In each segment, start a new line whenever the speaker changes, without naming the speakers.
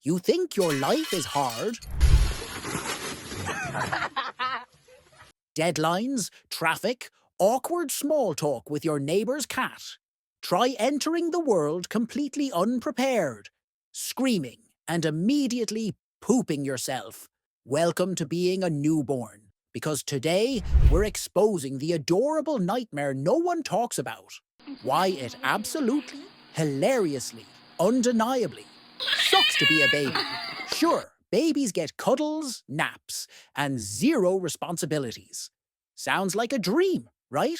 You think your life is hard? Deadlines, traffic, awkward small talk with your neighbour's cat. Try entering the world completely unprepared, screaming and immediately pooping yourself. Welcome to being a newborn, because today we're exposing the adorable nightmare no one talks about. Why it absolutely, hilariously, undeniably sucks to be a baby. Sure, babies get cuddles, naps, and zero responsibilities. Sounds like a dream, right?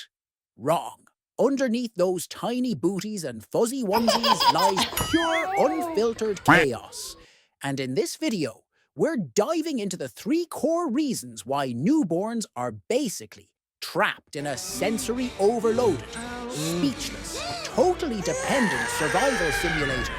Wrong. Underneath those tiny booties and fuzzy onesies lies pure, unfiltered chaos. And in this video, we're diving into the 3 core reasons why newborns are basically trapped in a sensory overloaded, speechless, totally dependent survival simulator.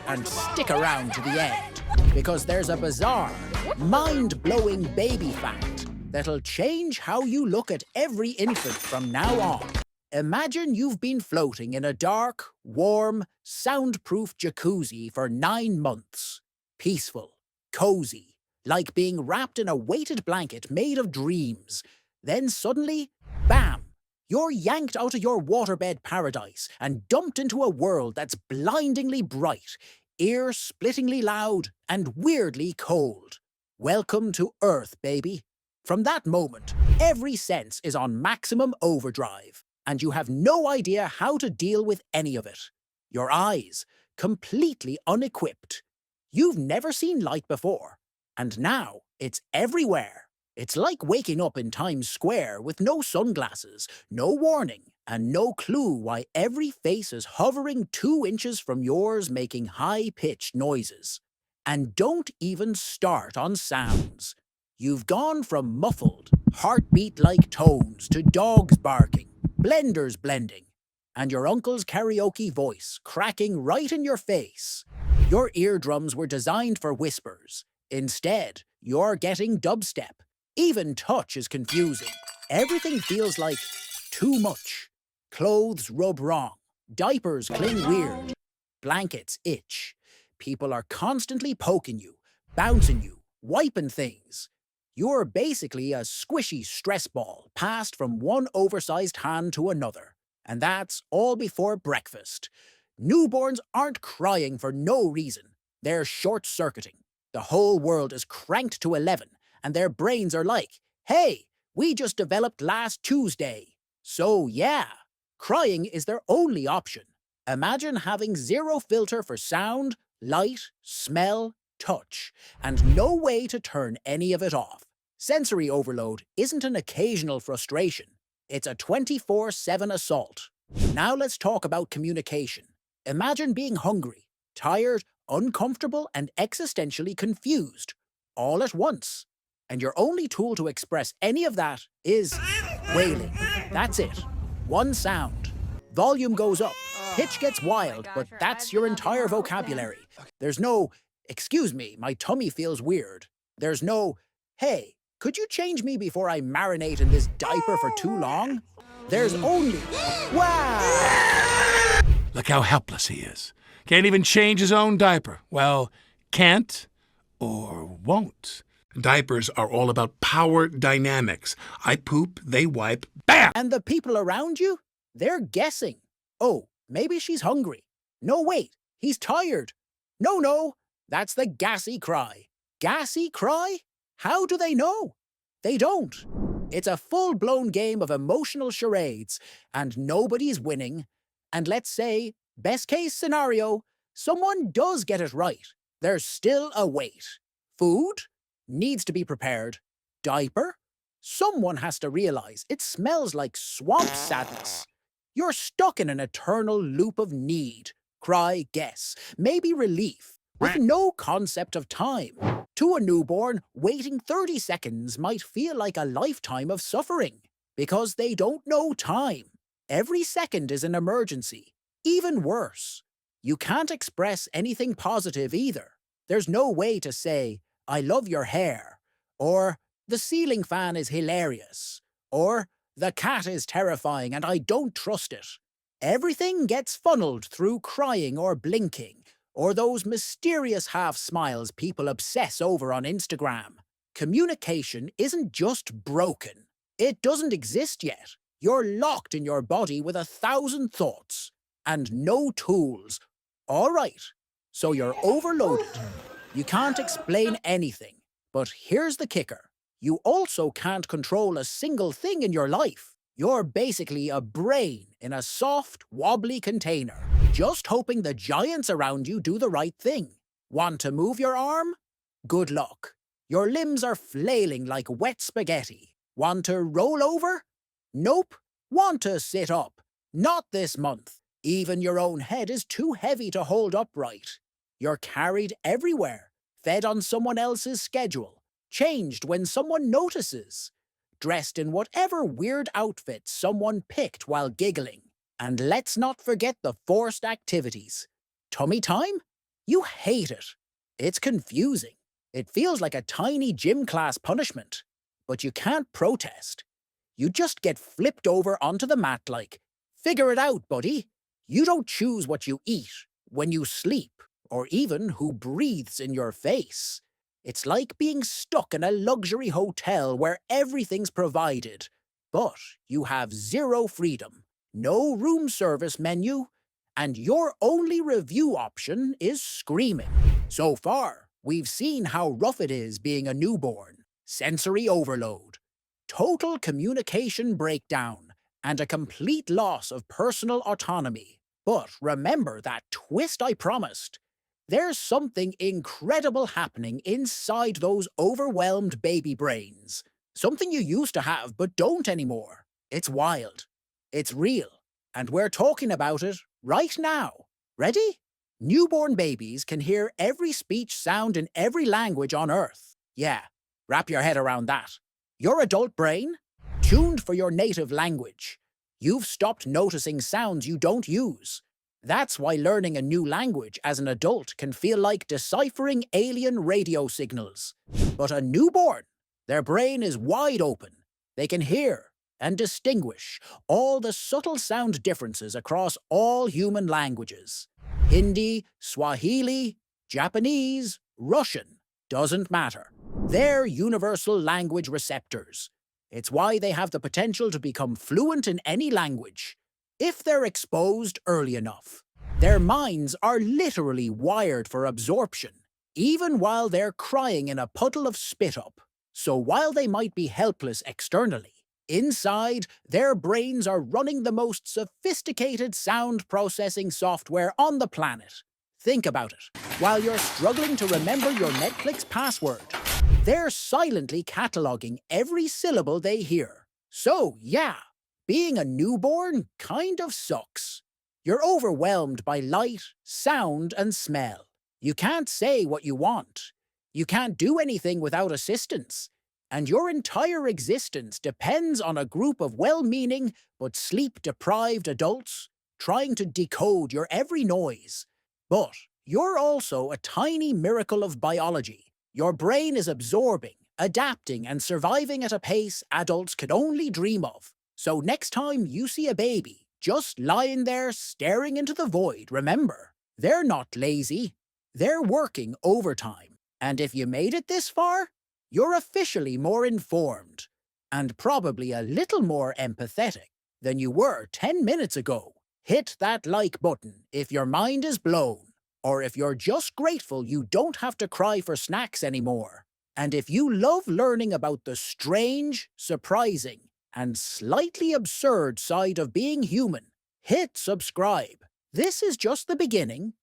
And stick around to the end, because there's a bizarre, mind-blowing baby fact that'll change how you look at every infant from now on. Imagine you've been floating in a dark, warm, soundproof jacuzzi for 9 months. Peaceful, cozy, like being wrapped in a weighted blanket made of dreams. Then suddenly, bam! You're yanked out of your waterbed paradise and dumped into a world that's blindingly bright, ear-splittingly loud, and weirdly cold. Welcome to Earth, baby. From that moment, every sense is on maximum overdrive, and you have no idea how to deal with any of it. Your eyes, completely unequipped. You've never seen light before, and now it's everywhere. It's like waking up in Times Square with no sunglasses, no warning, and no clue why every face is hovering 2 inches from yours, making high-pitched noises. And don't even start on sounds. You've gone from muffled, heartbeat-like tones to dogs barking, blenders blending, and your uncle's karaoke voice cracking right in your face. Your eardrums were designed for whispers. Instead, you're getting dubstep. Even touch is confusing. Everything feels like too much. Clothes rub wrong. Diapers cling weird. Blankets itch. People are constantly poking you, bouncing you, wiping things. You're basically a squishy stress ball passed from one oversized hand to another. And that's all before breakfast. Newborns aren't crying for no reason. They're short-circuiting. The whole world is cranked to 11, and their brains are like, hey, we just developed last Tuesday. So yeah, crying is their only option. Imagine having zero filter for sound, light, smell, touch, and no way to turn any of it off. Sensory overload isn't an occasional frustration. It's a 24/7 assault. Now let's talk about communication. Imagine being hungry, tired, uncomfortable, and existentially confused, all at once. And your only tool to express any of that is wailing. That's it. One sound. Volume goes up, pitch gets wild, but that's your entire vocabulary. There's no, excuse me, my tummy feels weird. There's no, hey, could you change me before I marinate in this diaper for too long? There's only, wow!
Look how helpless he is. Can't even change his own diaper. Well, can't or won't. Diapers are all about power dynamics. I poop, they wipe, bam!
And the people around you? They're guessing. Oh, maybe she's hungry. No, wait, he's tired. No, that's the gassy cry. Gassy cry? How do they know? They don't. It's a full-blown game of emotional charades, and nobody's winning. And let's say, best case scenario, someone does get it right. There's still a wait. Food? Needs to be prepared. Diaper? Someone has to realize it smells like swamp sadness. You're stuck in an eternal loop of need, cry, guess, maybe relief, with no concept of time. To a newborn, waiting 30 seconds might feel like a lifetime of suffering, because they don't know time. Every second is an emergency. Even worse, you can't express anything positive either. There's no way to say, I love your hair, or the ceiling fan is hilarious, or the cat is terrifying and I don't trust it. Everything gets funneled through crying or blinking, or those mysterious half smiles people obsess over on Instagram. Communication isn't just broken. It doesn't exist yet. You're locked in your body with 1,000 thoughts and no tools. All right, so you're overloaded. You can't explain anything. But here's the kicker. You also can't control a single thing in your life. You're basically a brain in a soft, wobbly container, just hoping the giants around you do the right thing. Want to move your arm? Good luck. Your limbs are flailing like wet spaghetti. Want to roll over? Nope. Want to sit up? Not this month. Even your own head is too heavy to hold upright. You're carried everywhere, fed on someone else's schedule, changed when someone notices, dressed in whatever weird outfit someone picked while giggling. And let's not forget the forced activities. Tummy time? You hate it. It's confusing. It feels like a tiny gym class punishment. But you can't protest. You just get flipped over onto the mat like, figure it out, buddy. You don't choose what you eat, when you sleep, or even who breathes in your face. It's like being stuck in a luxury hotel where everything's provided, but you have zero freedom, no room service menu, and your only review option is screaming. So far, we've seen how rough it is being a newborn, sensory overload, total communication breakdown, and a complete loss of personal autonomy. But remember that twist I promised. There's something incredible happening inside those overwhelmed baby brains. Something you used to have but don't anymore. It's wild. It's real. And we're talking about it right now. Ready? Newborn babies can hear every speech sound in every language on Earth. Yeah, wrap your head around that. Your adult brain? Tuned for your native language. You've stopped noticing sounds you don't use. That's why learning a new language as an adult can feel like deciphering alien radio signals. But a newborn, their brain is wide open. They can hear and distinguish all the subtle sound differences across all human languages. Hindi, Swahili, Japanese, Russian, doesn't matter. They're universal language receptors. It's why they have the potential to become fluent in any language, if they're exposed early enough. Their minds are literally wired for absorption, even while they're crying in a puddle of spit up. So while they might be helpless externally, inside, their brains are running the most sophisticated sound processing software on the planet. Think about it. While you're struggling to remember your Netflix password, they're silently cataloging every syllable they hear. So, yeah, being a newborn kind of sucks. You're overwhelmed by light, sound, and smell. You can't say what you want. You can't do anything without assistance. And your entire existence depends on a group of well-meaning but sleep-deprived adults trying to decode your every noise. But you're also a tiny miracle of biology. Your brain is absorbing, adapting, and surviving at a pace adults could only dream of. So next time you see a baby just lying there staring into the void, remember, they're not lazy. They're working overtime. And if you made it this far, you're officially more informed, and probably a little more empathetic than you were 10 minutes ago. Hit that like button if your mind is blown, or if you're just grateful you don't have to cry for snacks anymore. And if you love learning about the strange, surprising, and slightly absurd side of being human, hit subscribe. This is just the beginning.